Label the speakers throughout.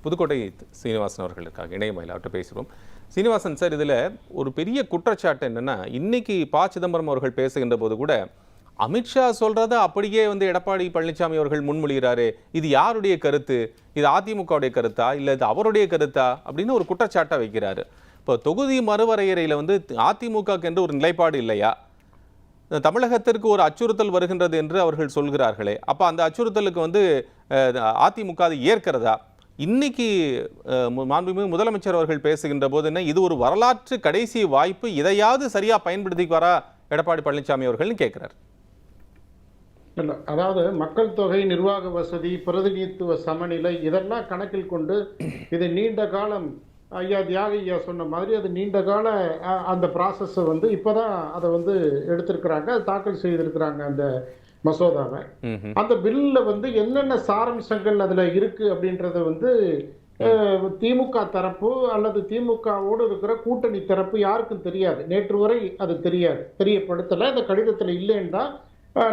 Speaker 1: புதுக்கோட்டை சீனிவாசன் அவர்களுக்காக இணையமையில் அவர்கிட்ட பேசுகிறோம். சீனிவாசன் சார், இதில் ஒரு பெரிய குற்றச்சாட்டு என்னென்னா, இன்னைக்கு ப. சிதம்பரம் அவர்கள் பேசுகின்ற போது கூட அமித்ஷா சொல்கிறத அப்படியே எடப்பாடி பழனிசாமி அவர்கள் முன்மொழிகிறாரு. இது யாருடைய கருத்து? இது அதிமுகவுடைய கருத்தா இல்லை இது அவருடைய கருத்தா அப்படின்னு ஒரு குற்றச்சாட்டை வைக்கிறாரு. இப்போ தொகுதி மறுவரையறையில் அதிமுக என்று ஒரு நிலைப்பாடு இல்லையா? தமிழகத்திற்கு ஒரு அச்சுறுத்தல் வருகின்றது என்று அவர்கள் சொல்கிறார்களே, அப்போ அந்த அச்சுறுத்தலுக்கு அதிமுக அதை ஏற்கிறதா? இன்னைக்கு மாண்புமிகு முதலமைச்சர் அவர்கள் பேசுகின்ற போது என்ன, இது ஒரு வரலாற்று கடைசி வாய்ப்பு, இதையாவது சரியா பயன்படுத்திக்குவாரா எடப்பாடி பழனிசாமி அவர்கள் கேட்கிறார்.
Speaker 2: இல்லை, அதாவது மக்கள் தொகை, நிர்வாக வசதி, பிரதிநிதித்துவ சமநிலை இதெல்லாம் கணக்கில் கொண்டு இது நீண்ட காலம் ஐயா தியாகையா சொன்ன மாதிரி அது நீண்ட கால அந்த ப்ராசஸை இப்போதான் அதை எடுத்திருக்கிறாங்க, தாக்கல் செய்திருக்கிறாங்க அந்த மசோதாவை. அந்த பில்ல என்னென்ன சாரம்சங்கள் அதுல இருக்கு அப்படின்றத திமுக தரப்பு அல்லது திமுகவோடு இருக்கிற கூட்டணி தரப்பு யாருக்கும் தெரியாது. நேற்று வரை அது தெரியாது, தெரியப்படுத்தல. அந்த கடிதத்தில் இல்லைன்னு தான்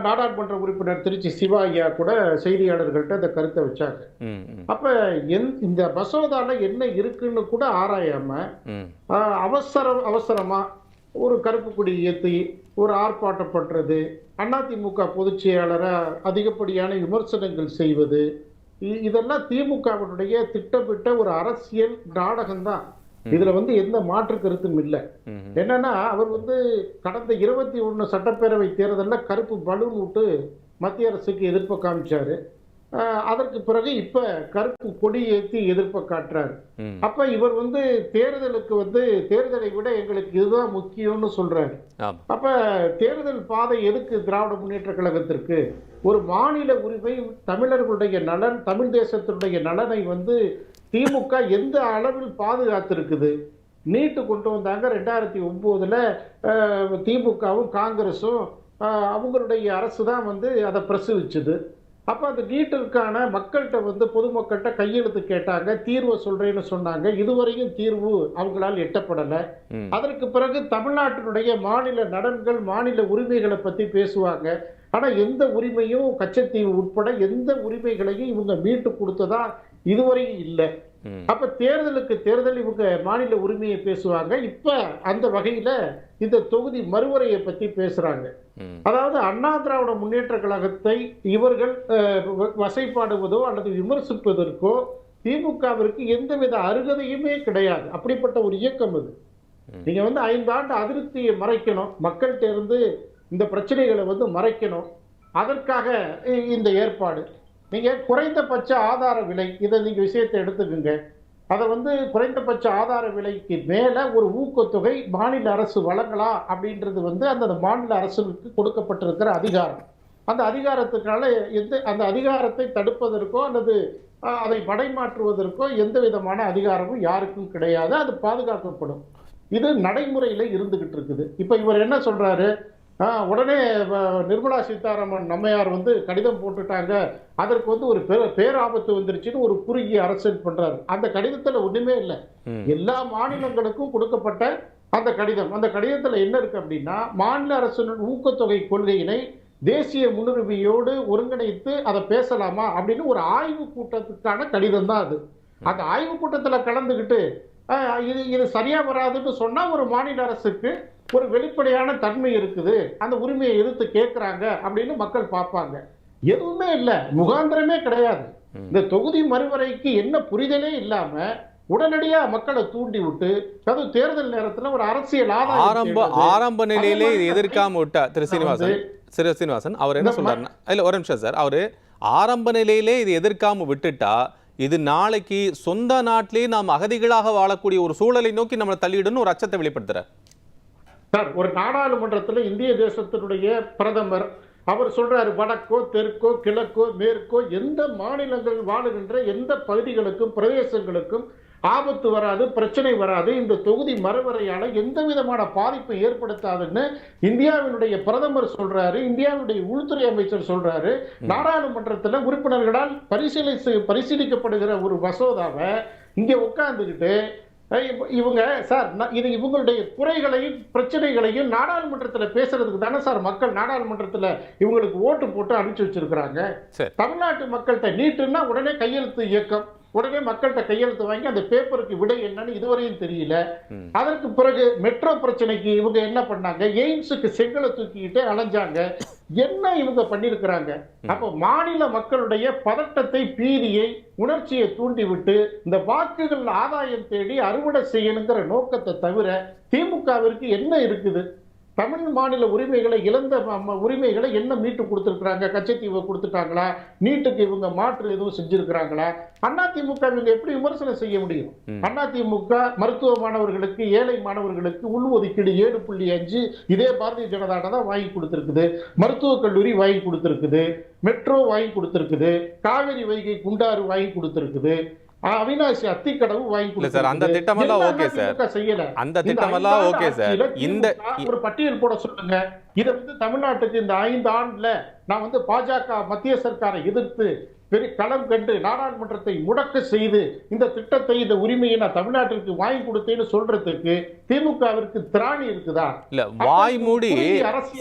Speaker 2: நாடாளுமன்ற உறுப்பினர் திருச்சி சிவா ஐயா கூட செய்தியாளர்கள்ட்ட அந்த கருத்தை வச்சாங்க. அப்ப இந்த மசோதால என்ன இருக்குன்னு கூட ஆராயாம அவசரமா ஒரு கருப்பு கொடி ஏற்றி ஒரு ஆர்ப்பாட்டம் பண்றது, அதிமுக பொதுச் செயலாளரை அதிகப்படியான விமர்சனங்கள் செய்வது, இதெல்லாம் திமுகவினுடைய திட்டமிட்ட ஒரு அரசியல் நாடகம்தான். இதுல எந்த மாற்று கருத்தும் இல்லை. என்னன்னா, அவர் கடந்த 21 சட்டப்பேரவை தேர்தலில் கருப்பு பலூன் விட்டு மத்திய அரசுக்கு எதிர்ப்பை காமிச்சாரு. அதற்கு பிறகு இப்ப கருப்பு கொடி ஏற்றி எதிர்ப்பை காட்டுறாரு. அப்ப இவர் தேர்தலுக்கு தேர்தலை விட எங்களுக்கு இதுதான் முக்கியம்னு சொல்றாரு. அப்ப தேர்தல் பாதை எதுக்கு திராவிட முன்னேற்ற கழகத்திற்கு? ஒரு மாநில உரிமை, தமிழர்களுடைய நலன், தமிழ் தேசத்தினுடைய நலனை திமுக எந்த அளவில் பாதுகாத்திருக்குது? நீட்டு கொண்டு வந்தாங்க 2009. திமுகவும் காங்கிரஸும் அவங்களுடைய அரசு தான் அதை பிரசவிச்சுது. அப்ப அந்த நீட்டிற்கான மக்கள்கிட்ட பொதுமக்கள்கிட்ட கையெழுத்து கேட்டாங்க, தீர்வை சொல்றேன்னு சொன்னாங்க. இதுவரையும் தீர்வு அவங்களால் எட்டப்படலை. அதற்கு பிறகு தமிழ்நாட்டினுடைய மாநில நலன்கள், மாநில உரிமைகளை பத்தி பேசுவாங்க. ஆனா எந்த உரிமையும், கச்சத்தீவு உட்பட எந்த உரிமைகளையும் இவங்க மீட்டு கொடுத்ததா இதுவரையும் இல்லை. அப்ப தேர்தலுக்கு தேர்தல் இவங்க மாநில உரிமையை பேசுவாங்க. இப்ப அந்த வகையில இந்த தொகுதி மறுவரையை பத்தி பேசுறாங்க. அதாவது அண்ணா திராவிட முன்னேற்ற கழகத்தை இவர்கள் வசைப்பாடுவதோ அல்லது விமர்சிப்பதற்கோ திமுகவிற்கு எந்தவித அருகதையுமே கிடையாது. அப்படிப்பட்ட ஒரு இயக்கம் அது. நீங்க 5 ஆண்டு அதிருப்தியை மறைக்கணும், மக்கள்கிட்ட இருந்து இந்த பிரச்சனைகளை மறைக்கணும். அதற்காக இந்த ஏற்பாடு. நீங்க குறைந்தபட்ச ஆதார விலை, இதை நீங்க விஷயத்தை எடுத்துக்கோங்க. அதை குறைந்தபட்ச ஆதார விலைக்கு மேல ஒரு ஊக்கத்தொகை மாநில அரசு வழங்கலாம் அப்படின்றது அந்த மாநில அரசுக்கு கொடுக்கப்பட்டிருக்கிற அதிகாரம். அந்த அதிகாரத்துக்கான அந்த அதிகாரத்தை தடுப்பதற்கோ அல்லது அதை மடைமாற்றுவதற்கோ எந்த விதமான அதிகாரமும் யாருக்கும் கிடையாது. அது பாதுகாக்கப்படும். இது நடைமுறையில இருந்துகிட்டு இருக்குது. இப்ப இவர் என்ன சொல்றாரு, உடனே நிர்மலா சீதாராமன் நம்மையார் கடிதம் போட்டுட்டாங்க, அதற்கு ஒரு பேராபத்து வந்துருச்சுன்னு ஒரு குறுகிய அரசியல் பண்றாரு. அந்த கடிதத்துல ஒண்ணுமே இல்லை. எல்லா மாநிலங்களுக்கும் கொடுக்கப்பட்ட அந்த கடிதம். அந்த கடிதத்துல என்ன இருக்கு அப்படின்னா, மாநில அரசின் ஊக்கத்தொகை கொள்கையினை தேசிய முன்னுரிமையோடு ஒருங்கிணைத்து அதை பேசலாமா அப்படின்னு ஒரு ஆய்வு கூட்டத்துக்கான கடிதம் தான் அது. அந்த ஆய்வு கூட்டத்துல கலந்துகிட்டு இது சரியா வராதுன்னு சொன்னா ஒரு மாநில அரசுக்கு ஒரு வெளிப்படையான தன்மை இருக்குது, அந்த உரிமையை எதிர்த்து கேட்கிறாங்க அப்படின்னு மக்கள் பார்ப்பாங்க. எதுவுமே இல்ல, முகாந்திரமே கிடையாது. இந்த தொகுதி மறுவரைக்கு என்ன புரிதலே இல்லாம உடனடியா மக்களை தூண்டி விட்டு, அது தேர்தல் நேரத்துல ஒரு அரசியல்
Speaker 1: ஆரம்ப நிலையிலே எதிர்க்காம விட்டா திரு சீனிவாசன் அவர் என்ன சொல்றாருன்னா, இல்ல ஒரு நிமிஷம் சார், அவரு ஆரம்ப நிலையிலே இது எதிர்க்காம விட்டுட்டா இது நாளைக்கு சொந்த நாட்டிலேயே நாம் அகதிகளாக வாழக்கூடிய ஒரு சூழலை நோக்கி நம்மளை தள்ளிடுன்னு ஒரு அச்சத்தை வெளிப்படுத்துறார்.
Speaker 2: சார், ஒரு நாடாளுமன்றத்தில் இந்திய தேசத்தினுடைய பிரதமர் அவர் சொல்றாரு, வடக்கோ தெற்கோ கிழக்கோ மேற்கோ எந்த மாநிலங்கள் வாழுகின்ற எந்த பகுதிகளுக்கும் பிரதேசங்களுக்கும் ஆபத்து வராது, பிரச்சனை வராது, இந்த தொகுதி மறுவரையால எந்த விதமான பாதிப்பை ஏற்படுத்தாதுன்னு இந்தியாவினுடைய பிரதமர் சொல்றாரு, இந்தியாவுடைய உள்துறை அமைச்சர் சொல்றாரு. நாடாளுமன்றத்தில் உறுப்பினர்களால் பரிசீலிக்கப்படுகிற ஒரு மசோதாவை இங்க உட்கார்ந்துகிட்டு இவங்க சார் இது இவங்களுடைய குறைகளையும் பிரச்சனைகளையும் நாடாளுமன்றத்தில் பேசுறதுக்கு தானே சார் மக்கள் நாடாளுமன்றத்தில் இவங்களுக்கு ஓட்டு போட்டு அனுப்பிச்சு வச்சிருக்கிறாங்க. தமிழ்நாட்டு மக்கள்கிட்ட நீட்டுன்னா உடனே கையெழுத்து இயக்கம், உடனே மக்கள்கிட்ட கையெழுத்து வாங்கி அந்த பேப்பருக்கு விடை என்னன்னு இதுவரையும் தெரியல. அதற்கு பிறகு மெட்ரோ பிரச்சனைக்கு இவங்க என்ன பண்ணாங்க, எய்ம்ஸுக்கு செங்கலை தூக்கிக்கிட்டு அலைஞ்சாங்க. என்ன இவங்க பண்ணிருக்கிறாங்க? அப்ப மாநில மக்களுடைய பதட்டத்தை, பீதியை, உணர்ச்சியை தூண்டிவிட்டு இந்த வாக்குகள் ஆதாயம் தேடி அறுவடை செய்யணுங்கிற நோக்கத்தை தவிர திமுகவிற்கு என்ன இருக்குது? தமிழ் மாநில உரிமைகளை இழந்த உரிமைகளை என்ன மீட்டு கொடுத்திருக்கிறாங்க? கச்சத்தீவை கொடுத்துட்டாங்களா? நீட்டுக்கு இவங்க மாற்று எதுவும் செஞ்சிருக்கிறாங்களா? அதிமுக இவங்க எப்படி விமர்சனம் செய்ய முடியும்? அதிமுக மருத்துவ மாணவர்களுக்கு, ஏழை மாணவர்களுக்கு உள்ஒதுக்கீடு 7.5 இதே பாரதிய ஜனதா தான் வாங்கி கொடுத்திருக்குது. மருத்துவக் கல்லூரி வாங்கி கொடுத்திருக்குது, மெட்ரோ வாங்கி கொடுத்திருக்குது, காவிரி வைகை குண்டாறு வாங்கி கொடுத்திருக்குது, அவினாசி அத்திக்கடவு வாங்கி கொடுத்தார்.
Speaker 1: அந்த திட்டமெல்லாம் ஓகே சார், அந்த திட்டமெல்லாம் ஓகே சார். இந்த
Speaker 2: ஒரு பட்டியல் போட சொல்லுங்க. இதை தமிழ்நாட்டுக்கு இந்த 5 ஆண்டுல நான் பாஜக மத்திய சர்க்காரை எதிர்த்து பெரிய களம் கண்டு நாடாளுமன்றத்தை முடக்க செய்து இந்த திட்டத்தை, இந்த உரிமையை நான் தமிழ்நாட்டிற்கு வாங்கி கொடுத்தேன்னு சொல்றதுக்கு திமுகவிற்கு திராணி இருக்குதா?
Speaker 1: இல்ல, வாய் மூடி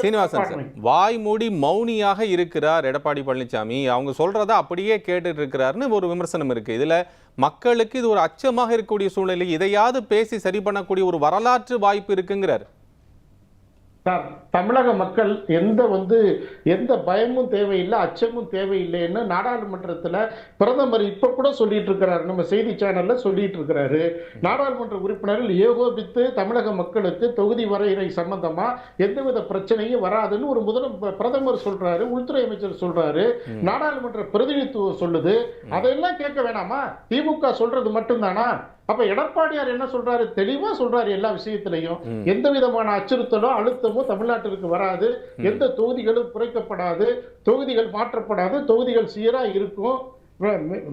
Speaker 1: சீனிவாசன் சார் வாய் மூடி மௌனியாக இருக்கிறார் எடப்பாடி பழனிசாமி. அவங்க சொல்றத அப்படியே கேட்டுட்டு இருக்கிறாருன்னு ஒரு விமர்சனம் இருக்கு. இதுல மக்களுக்கு இது ஒரு அச்சமாக இருக்கக்கூடிய சூழ்நிலை, இதையாவது பேசி சரி பண்ணக்கூடிய ஒரு வரலாற்று வாய்ப்பு இருக்குங்கிறார்.
Speaker 2: தமிழக மக்கள் எந்த பயமும் தேவையில்லை, அச்சமும் தேவையில்லைன்னு நாடாளுமன்றத்தில் பிரதமர் இப்ப கூட சொல்லிட்டு இருக்கிறாரு, நம்ம செய்தி சேனல்ல சொல்லிட்டு இருக்கிறாரு. நாடாளுமன்ற உறுப்பினர்கள் ஏகோபித்து தமிழக மக்களுக்கு தொகுதி வரையறை சம்பந்தமா எந்தவித பிரச்சனையும் வராதுன்னு ஒரு பிரதமர் சொல்றாரு, உள்துறை அமைச்சர் சொல்றாரு, நாடாளுமன்ற பிரதிநிதித்துவம் சொல்லுது. அதெல்லாம் கேட்க வேணாமா? திமுக சொல்றது மட்டும்தானா? அப்ப எடப்பாடியார் என்ன சொல்றாரு? தெளிவா சொல்றாரு. எல்லா விஷயத்திலையும் எந்த விதமான அச்சுறுத்தலோ அழுத்தமோ தமிழ்நாட்டிற்கு வராது, எந்த தொகுதிகளும் குறைக்கப்படாது, தொகுதிகள் மாற்றப்படாது, தொகுதிகள் சீரா இருக்கும்.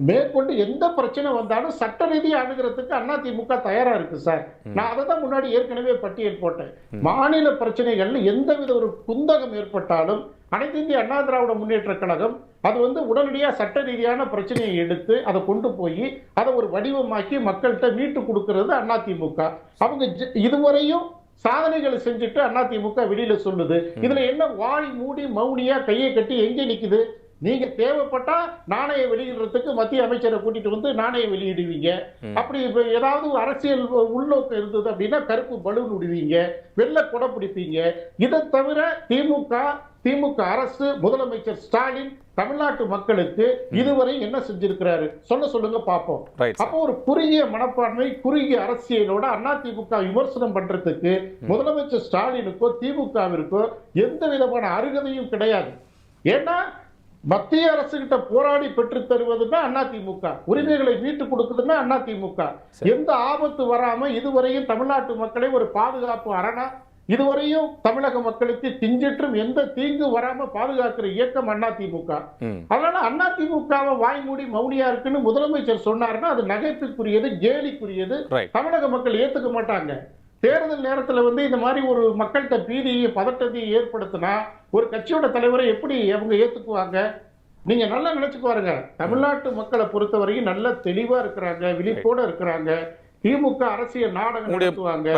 Speaker 2: மேற்கொண்டு எந்த பிரச்சனை வந்தாலும் சட்ட ரீதியை அணுகிறதுக்கு அதிமுக தயாரா இருக்கு சார். நான் அதை தான் முன்னாடி ஏற்கனவே பட்டியல் போட்டேன். மாநில பிரச்சனைகள் எந்தவித ஒரு குந்தகம் ஏற்பட்டாலும் அனைத்து இந்திய அண்ணா திராவிட முன்னேற்ற கழகம் அது உடனடியா சட்ட ரீதியான பிரச்சனையை எடுத்து அதை கொண்டு போய் அதை ஒரு வடிவமாக்கி மக்கள்கிட்ட மீட்டு கொடுக்கிறது அதிமுக. அவங்க இதுவரையும் சாதனைகளை செஞ்சுட்டு அதிமுக வெளியில சொல்லுது. இதுல என்ன வாய் மூடி மௌனியா கையை கட்டி எங்க நிக்குது? நீங்க தேவைப்பட்டா நாணய வெளியிடுறதுக்கு மத்திய அமைச்சரை கூட்டிட்டு நாணயம் வெளியிடுவீங்க. அப்படி ஏதாவது அரசியல் உள்நோக்கம் இருந்தது அப்படின்னா கருப்பு பலூன் விடுவீங்க, வெள்ளை கொடை பிடிப்பீங்க. இதை தவிர திமுக அரசு, முதலமைச்சர் ஸ்டாலின் தமிழ்நாட்டு மக்களுக்கு இதுவரை என்ன செஞ்சிருக்கிறாரு சொல்லுங்க பாப்போம். அப்போ ஒரு குறுகிய மனப்பான்மை, குறுகிய அரசியலோட அதிமுக விமர்சனம் பண்றதுக்கு முதலமைச்சர் ஸ்டாலினுக்கோ திமுகவிற்கோ எந்த விதமான அருகதையும் கிடையாது. ஏன்னா மத்திய அரசு கிட்ட போராடி பெற்று தருவதுன்னா அதிமுக, உரிமைகளை மீட்டு கொடுக்குதுன்னா அதிமுக. எந்த ஆபத்து வராம இதுவரையும் தமிழ்நாட்டு மக்களை ஒரு பாதுகாப்பு அரணா, இதுவரையும் தமிழக மக்களுக்கு திஞ்சற்றும் எந்த தீங்கு வராம பாதுகாக்கிற இயக்கம் அதிமுக. அதனால அதிமுகவை வாய் மூடி மௌனியா இருக்குன்னு முதலமைச்சர் சொன்னாருன்னா அது நகைப்புக்குரியது, கேலிக்குரியது. தமிழக மக்கள் ஏத்துக்க மாட்டாங்க. தேர்தல் நேரத்துல இந்த மாதிரி ஒரு மக்கள்கிட்ட பீதியை, பதட்டத்தை ஏற்படுத்தினா ஒரு கட்சியோட தலைவரை எப்படி அவங்க ஏத்துக்குவாங்க? நீங்க நல்லா நினைச்சு பாருங்க. தமிழ்நாட்டு மக்களை பொறுத்தவரைக்கும் நல்ல தெளிவா இருக்கிறாங்க, விழிப்போட இருக்கிறாங்க. திமுக அரசியல் நாடகம் நடத்துவாங்க.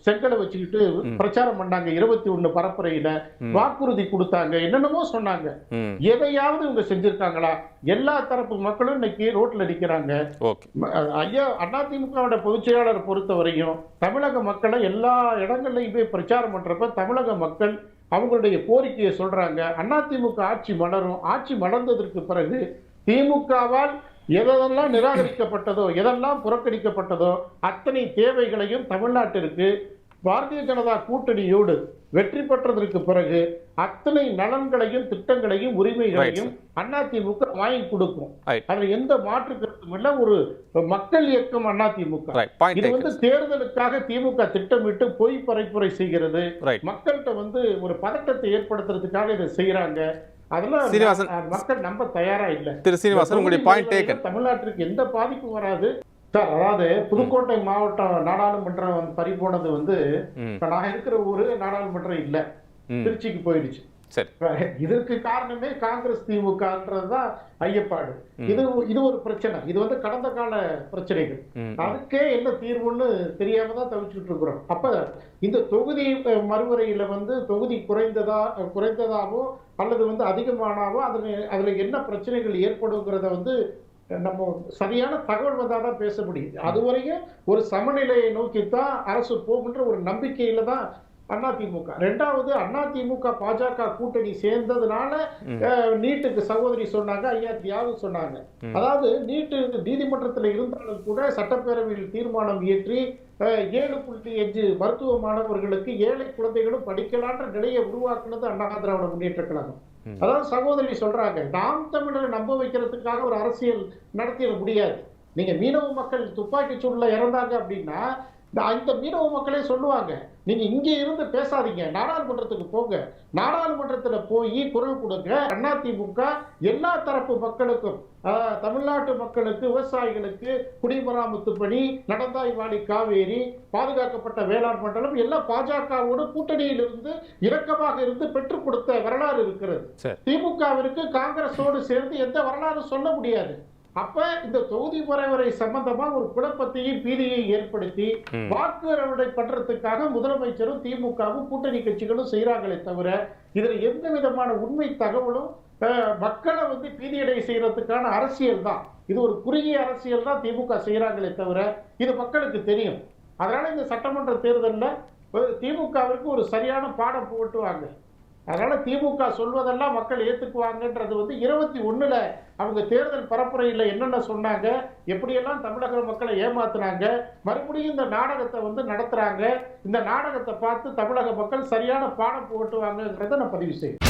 Speaker 2: செங்கலை வச்சுக்கிட்டு பிரச்சாரம் பண்ணாங்க, 21 பரப்புரையில வாக்குறுதி கொடுத்தாங்க, என்னென்னமோ சொன்னாங்க. எதையாவது இவங்க செஞ்சிருக்காங்களா? எல்லா தரப்பு மக்களும் இன்னைக்கு ரோட்ல நிக்கிறாங்க. ஐயா, அதிமுக பொதுச் செயலாளர் பொறுத்தவரையும் தமிழக மக்களை எல்லா இடங்கள்லயும் போய் பிரச்சாரம் பண்றப்ப தமிழக மக்கள் அவங்களுடைய கோரிக்கையை சொல்றாங்க. அதிமுக ஆட்சி மலரும். ஆட்சி மலர்ந்ததற்கு பிறகு திமுகவால் எதெல்லாம் நிராகரிக்கப்பட்டதோ, எதெல்லாம் புறக்கணிக்கப்பட்டதோ அத்தனை தேவைகளையும் தமிழ்நாட்டிற்கு பாரதிய ஜனதா கூட்டணியோடு வெற்றி பெற்றதற்கு பிறகு அத்தனை நலன்களையும், திட்டங்களையும், உரிமைகளையும் அதிமுக வாங்கி கொடுக்கும். அதுல எந்த மாற்று கருத்தும் இல்ல. ஒரு மக்கள் இயக்கம் அதிமுக. இது தேர்தலுக்காக திமுக திட்டமிட்டு பொய் பரப்புரை செய்கிறது. மக்கள்கிட்ட ஒரு பதட்டத்தை ஏற்படுத்துறதுக்காக இதை செய்யறாங்க. அதெல்லாம் மக்கள் நம்ப தயாரா இல்ல.
Speaker 1: திரு சீனிவாசன், உங்களுடைய பாயிண்ட் டேக்கன்.
Speaker 2: தமிழ்நாட்டிற்கு எந்த பாதிப்பும் வராது சார். அதாவது புதுக்கோட்டை மாவட்டம் நாடாளுமன்றம் பறிபோனது நான் இருக்கிற ஊரு நாடாளுமன்றம் இல்ல, திருச்சிக்கு போயிடுச்சு. இதற்கு காரணமே காங்கிரஸ் திமுகன்றதுதான் ஐயப்பாடு. இது ஒரு பிரச்சனை. இது கடந்த கால பிரச்சனைகள். அதுக்கே என்ன தீர்வுன்னு தெரியாம தான் தவிச்சுட்டு இருக்கிறோம். அப்ப இந்த தொகுதி மறுவரையில தொகுதி குறைந்ததாவோ அல்லது அதிகமானாவோ அதுல என்ன பிரச்சனைகள் ஏற்படுங்கிறத நம்ம சரியான தகவல் வந்தாதான் பேச முடியும். அதுவரையும் ஒரு சமநிலையை நோக்கித்தான் அரசு போகின்ற ஒரு நம்பிக்கையில தான் அதிமுக. 2வது அதிமுக பாஜக கூட்டணி சேர்ந்ததுனால நீட்டுக்கு சகோதரி சொன்னாங்க, ஐயா தியாகு சொன்னாங்க. அதாவது நீட்டு நீதிமன்றத்தில் இருந்தாலும் கூட சட்டப்பேரவையில் தீர்மானம் இயற்றி 7.5 மருத்துவ மாணவர்களுக்கு ஏழை குழந்தைகளும் படிக்கலான்ற நிலையை உருவாக்குனது அண்ணா திராவிட முன்னேற்ற கழகம். அதாவது சகோதரி சொல்றாங்க, நாம் தமிழரை நம்ப வைக்கிறதுக்காக ஒரு அரசியல் நடத்திட முடியாது. நீங்க மீனவ மக்கள் துப்பாக்கி சூடுல இறந்தாங்க அப்படின்னா அந்த மீனவ மக்களே சொல்லுவாங்க, நீங்க இங்க இருந்து பேசாதீங்க, நாடாளுமன்றத்துக்கு போங்க, நாடாளுமன்றத்துல போய் குரல் கொடுங்க. அதிமுக எல்லா தரப்பு மக்களுக்கும், தமிழ்நாட்டு மக்களுக்கு, விவசாயிகளுக்கு, குடிமராமத்து பணி, நடந்தாய் வாழி காவேரி, பாதுகாக்கப்பட்ட வேளாண் மண்டலம் எல்லாம் பாஜகவோடு கூட்டணியில் இருந்து இரக்கமாக இருந்து பெற்றுக் கொடுத்த வரலாறு இருக்கிறது. திமுகவிற்கு காங்கிரஸோடு சேர்ந்து எந்த வரலாறு சொல்ல முடியாது. அப்ப இந்த தொகுதி முறைவரை சம்பந்தமா ஒரு குழப்பத்தையும் பீதியை ஏற்படுத்தி வாக்கு அறுவடை பண்றதுக்காக முதலமைச்சரும் திமுகவும் கூட்டணி கட்சிகளும் செய்யறாங்களே தவிர இதுல எந்த விதமான உண்மை தகவலும் மக்களை பீதியடை செய்யறதுக்கான அரசியல் தான். இது ஒரு குறுகிய அரசியல் தான் திமுக செய்யறாங்களே தவிர இது மக்களுக்கு தெரியும். அதனால இந்த சட்டமன்ற தேர்தலில் திமுகவிற்கு ஒரு சரியான பாடம் புகட்டுவாங்க. அதனால திமுக சொல்வதெல்லாம் மக்கள் ஏத்துக்குவாங்கன்றது 21ல அவங்க தேர்தல் பரப்புரையில் என்னென்ன சொன்னாங்க, எப்படியெல்லாம் தமிழக மக்களை ஏமாத்துனாங்க, மறுபடியும் இந்த நாடகத்தை நடத்துறாங்க. இந்த நாடகத்தை பார்த்து தமிழக மக்கள் சரியான பாடம் புகட்டுவாங்கன்றதை நான் பதிவு செய்யும்.